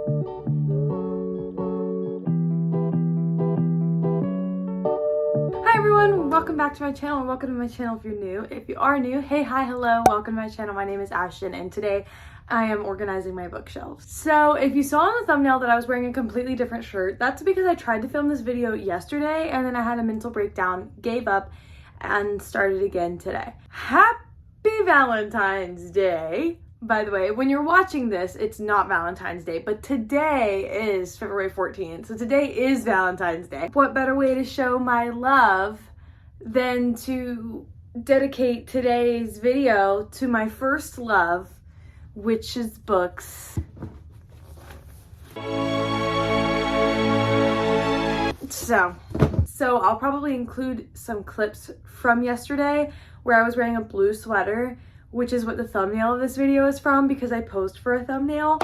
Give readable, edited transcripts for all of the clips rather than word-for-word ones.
Hi everyone, welcome back to my channel, and welcome to my channel if you're new. If you are new, hey, hi, hello, welcome to my channel. My name is Ashton, and today I am organizing my bookshelves. So if you saw on the thumbnail that I was wearing a completely different shirt, that's because I tried to film this video yesterday and then I had a mental breakdown, gave up, and started again today. Happy Valentine's Day! By the way, when you're watching this, it's not Valentine's Day, but today is February 14th, so today is Valentine's Day. What better way to show my love than to dedicate today's video to my first love, which is books. So I'll probably include some clips from yesterday where I was wearing a blue sweater, which is what the thumbnail of this video is from because I posed for a thumbnail.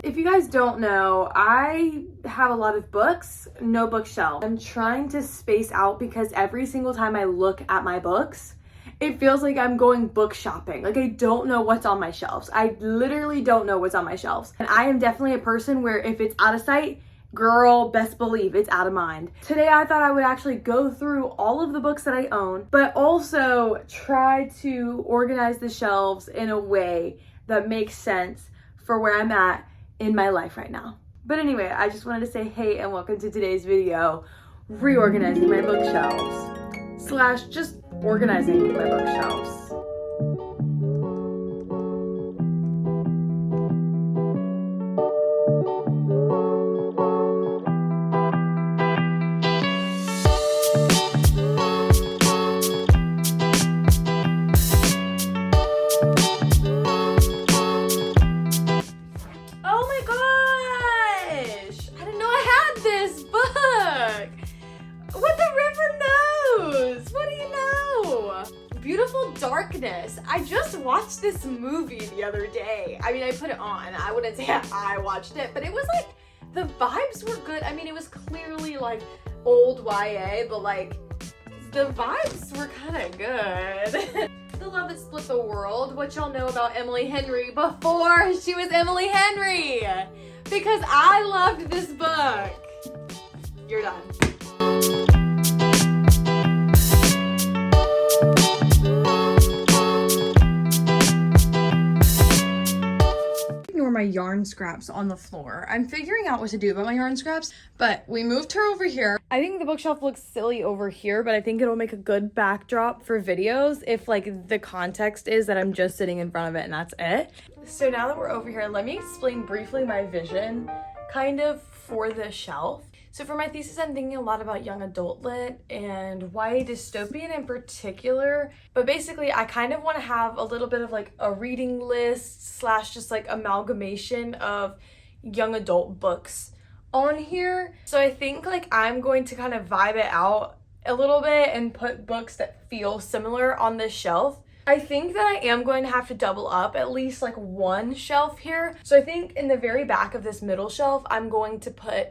If you guys don't know, I have a lot of books, no bookshelf. I'm trying to space out because every single time I look at my books, it feels like I'm going book shopping. Like I don't know what's on my shelves. I literally don't know what's on my shelves. And I am definitely a person where if it's out of sight, girl, best believe it's out of mind. Today I thought I would actually go through all of the books that I own, but also try to organize the shelves in a way that makes sense for where I'm at in my life right now. But anyway, I just wanted to say hey and welcome to today's video, reorganizing my bookshelves / just organizing my bookshelves. Darkness. I just watched this movie the other day. I mean, I put it on. I wouldn't say I watched it, but it was like, the vibes were good. I mean, it was clearly like old YA, but like the vibes were kind of good. The Love That Split the World, what y'all know about Emily Henry before she was Emily Henry, because I loved this book. You're done. My yarn scraps on the floor. I'm figuring out what to do about my yarn scraps, but we moved her over here. I think the bookshelf looks silly over here, but I think it'll make a good backdrop for videos if like the context is that I'm just sitting in front of it and that's it. So now that we're over here, let me explain briefly my vision kind of for the shelf. So for my thesis, I'm thinking a lot about young adult lit and YA dystopian in particular. But basically, I kind of want to have a little bit of like a reading list / just like amalgamation of young adult books on here. So I think like I'm going to kind of vibe it out a little bit and put books that feel similar on this shelf. I think that I am going to have to double up at least like one shelf here. So I think in the very back of this middle shelf, I'm going to put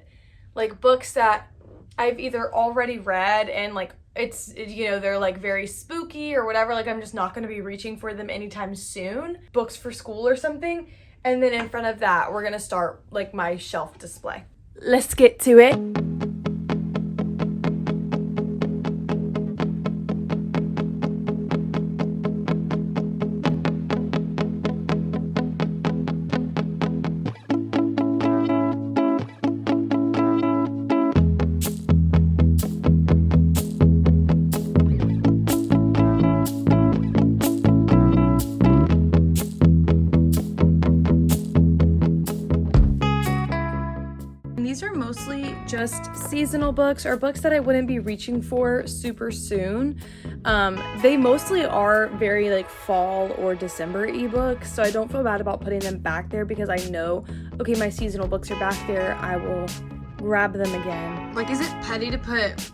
like books that I've either already read and like it's, you know, they're like very spooky or whatever, like I'm just not going to be reaching for them anytime soon, books for school or something. And then in front of that, we're going to start like my shelf display. Let's get to it. These are mostly just seasonal books or books that I wouldn't be reaching for super soon. They mostly are very like fall or December ebooks, so I don't feel bad about putting them back there because I know, okay, my seasonal books are back there. I will grab them again. Like, is it petty to put,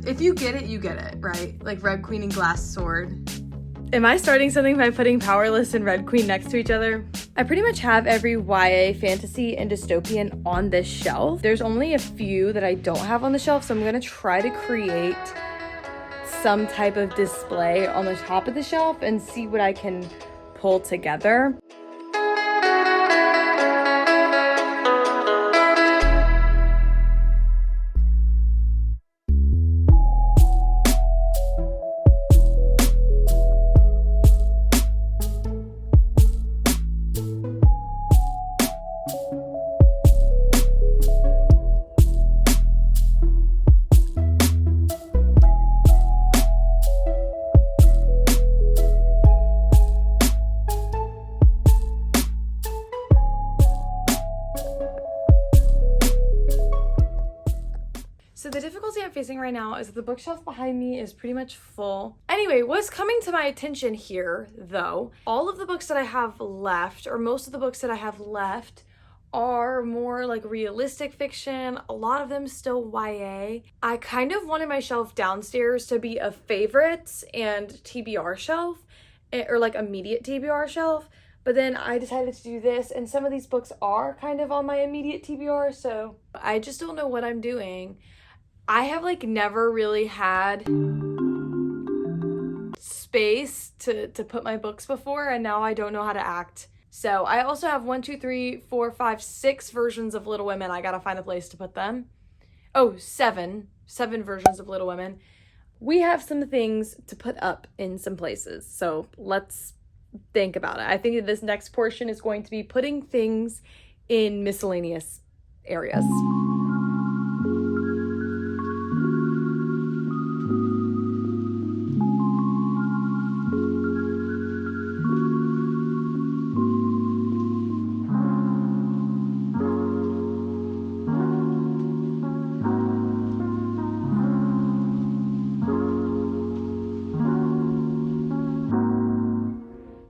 if you get it, you get it, right? Like Red Queen and Glass Sword. Am I starting something by putting Powerless and Red Queen next to each other? I pretty much have every YA, fantasy, and dystopian on this shelf. There's only a few that I don't have on the shelf, so I'm gonna try to create some type of display on the top of the shelf and see what I can pull together. So the difficulty I'm facing right now is that the bookshelf behind me is pretty much full. Anyway, what's coming to my attention here, though, all of the books that I have left, or most of the books that I have left, are more like realistic fiction, a lot of them still YA. I kind of wanted my shelf downstairs to be a favorites and TBR shelf, or like immediate TBR shelf, but then I decided to do this, and some of these books are kind of on my immediate TBR, so I just don't know what I'm doing. I have like never really had space to put my books before, and now I don't know how to act. So I also have 6 versions of Little Women. I gotta find a place to put them. Oh, seven versions of Little Women. We have some things to put up in some places, so let's think about it. I think that this next portion is going to be putting things in miscellaneous areas.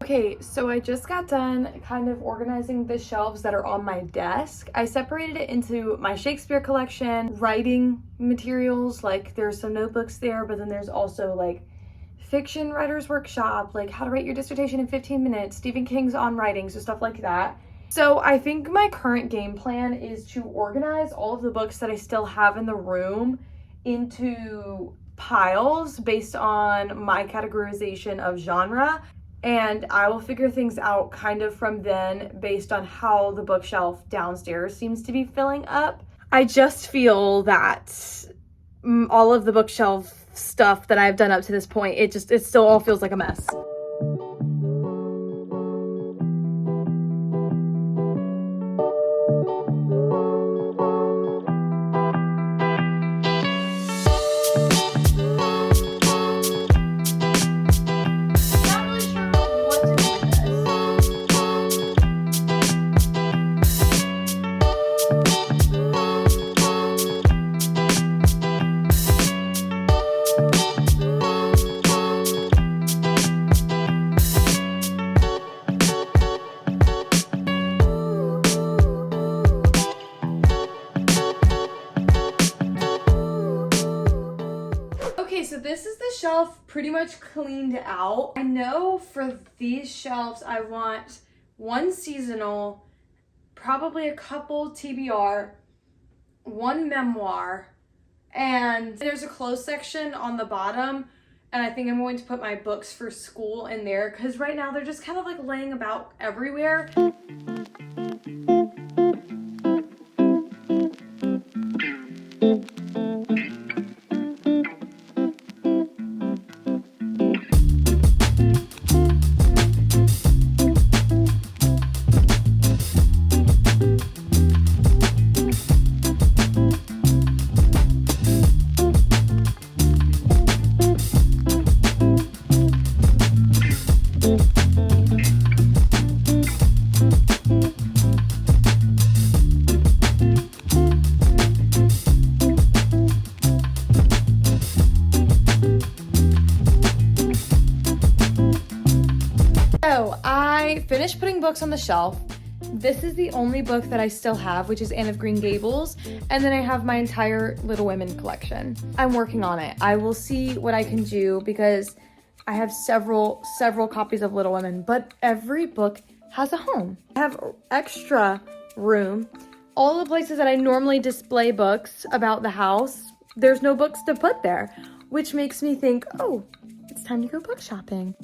Okay, so I just got done kind of organizing the shelves that are on my desk. I separated it into my Shakespeare collection, writing materials, like there's some notebooks there, but then there's also like fiction writer's workshop, like how to write your dissertation in 15 minutes, Stephen King's on writing, so stuff like that. So I think my current game plan is to organize all of the books that I still have in the room into piles based on my categorization of genre. And I will figure things out kind of from then based on how the bookshelf downstairs seems to be filling up. I just feel that all of the bookshelf stuff that I've done up to this point, it still all feels like a mess. So this is the shelf pretty much cleaned out. I know for these shelves I want one seasonal, probably a couple TBR, one memoir, and there's a clothes section on the bottom, and I think I'm going to put my books for school in there because right now they're just kind of like laying about everywhere. So I finished putting books on the shelf. This is the only book that I still have, which is Anne of Green Gables. And then I have my entire Little Women collection. I'm working on it. I will see what I can do because I have several copies of Little Women, but every book has a home. I have extra room. All the places that I normally display books about the house, there's no books to put there, which makes me think, oh, it's time to go book shopping.